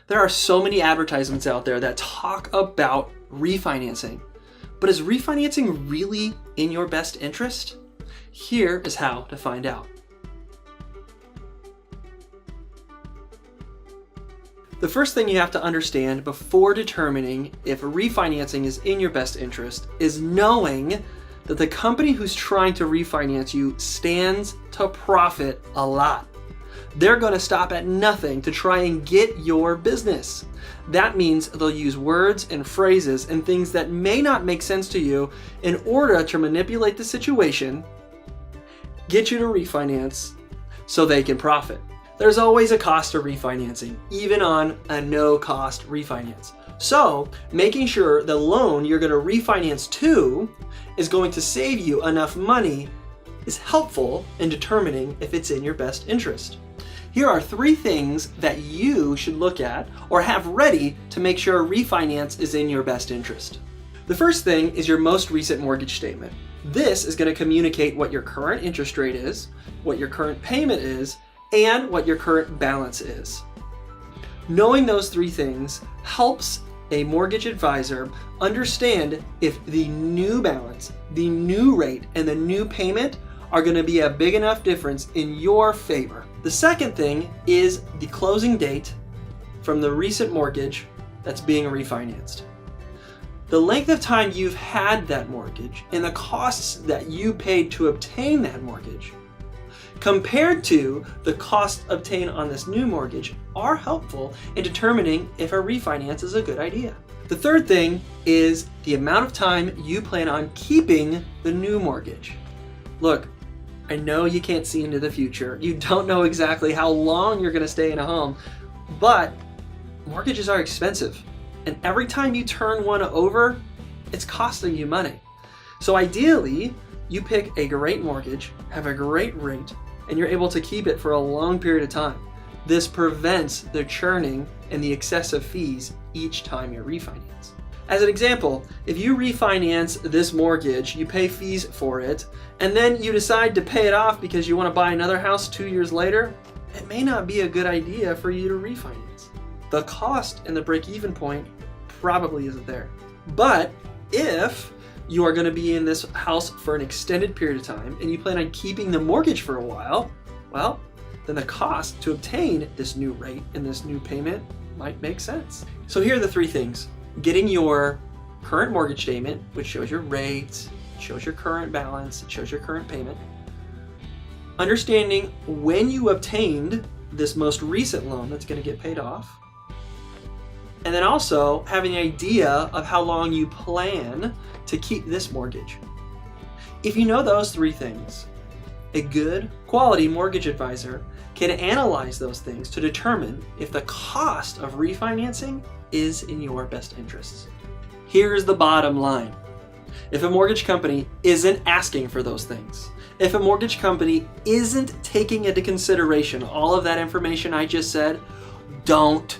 There are so many advertisements out there that talk about refinancing, but is refinancing really in your best interest? Here is how to find out. The first thing you have to understand before determining if refinancing is in your best interest is knowing that the company who's trying to refinance you stands to profit a lot. They're going to stop at nothing to try and get your business. That means they'll use words and phrases and things that may not make sense to you in order to manipulate the situation, get you to refinance so they can profit. There's always a cost to refinancing, even on a no-cost refinance. So, making sure the loan you're going to refinance to is going to save you enough money is helpful in determining if it's in your best interest. Here are 3 things that you should look at or have ready to make sure a refinance is in your best interest. The first thing is your most recent mortgage statement. This is going to communicate what your current interest rate is, what your current payment is, and what your current balance is. Knowing those 3 things helps a mortgage advisor understand if the new balance, the new rate, and the new payment are going to be a big enough difference in your favor. The second thing is the closing date from the recent mortgage that's being refinanced. The length of time you've had that mortgage and the costs that you paid to obtain that mortgage compared to the cost obtained on this new mortgage are helpful in determining if a refinance is a good idea. The third thing is the amount of time you plan on keeping the new mortgage. Look, I know you can't see into the future. You don't know exactly how long you're going to stay in a home, but mortgages are expensive. And every time you turn one over, it's costing you money. So ideally, you pick a great mortgage, have a great rate, and you're able to keep it for a long period of time. This prevents the churning and the excessive fees each time you refinance. As an example, if you refinance this mortgage, you pay fees for it, and then you decide to pay it off because you want to buy another house 2 years later, it may not be a good idea for you to refinance. The cost and the break-even point probably isn't there. But if you are going to be in this house for an extended period of time and you plan on keeping the mortgage for a while, well, then the cost to obtain this new rate and this new payment might make sense. So here are the 3 things. Getting your current mortgage statement, which shows your rate, shows your current balance, it shows your current payment. Understanding when you obtained this most recent loan that's going to get paid off. And then also having an idea of how long you plan to keep this mortgage. If you know those 3 things, a good quality mortgage advisor can analyze those things to determine if the cost of refinancing is in your best interests. Here's the bottom line. If a mortgage company isn't asking for those things, if a mortgage company isn't taking into consideration all of that information I just said, don't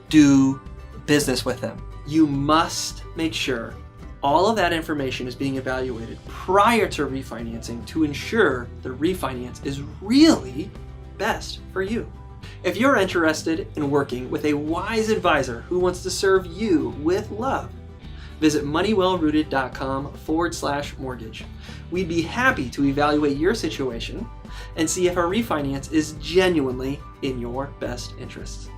do business with them. You must make sure all of that information is being evaluated prior to refinancing to ensure the refinance is really best for you. If you're interested in working with a wise advisor who wants to serve you with love, visit moneywellrooted.com/mortgage. We'd be happy to evaluate your situation and see if a refinance is genuinely in your best interests.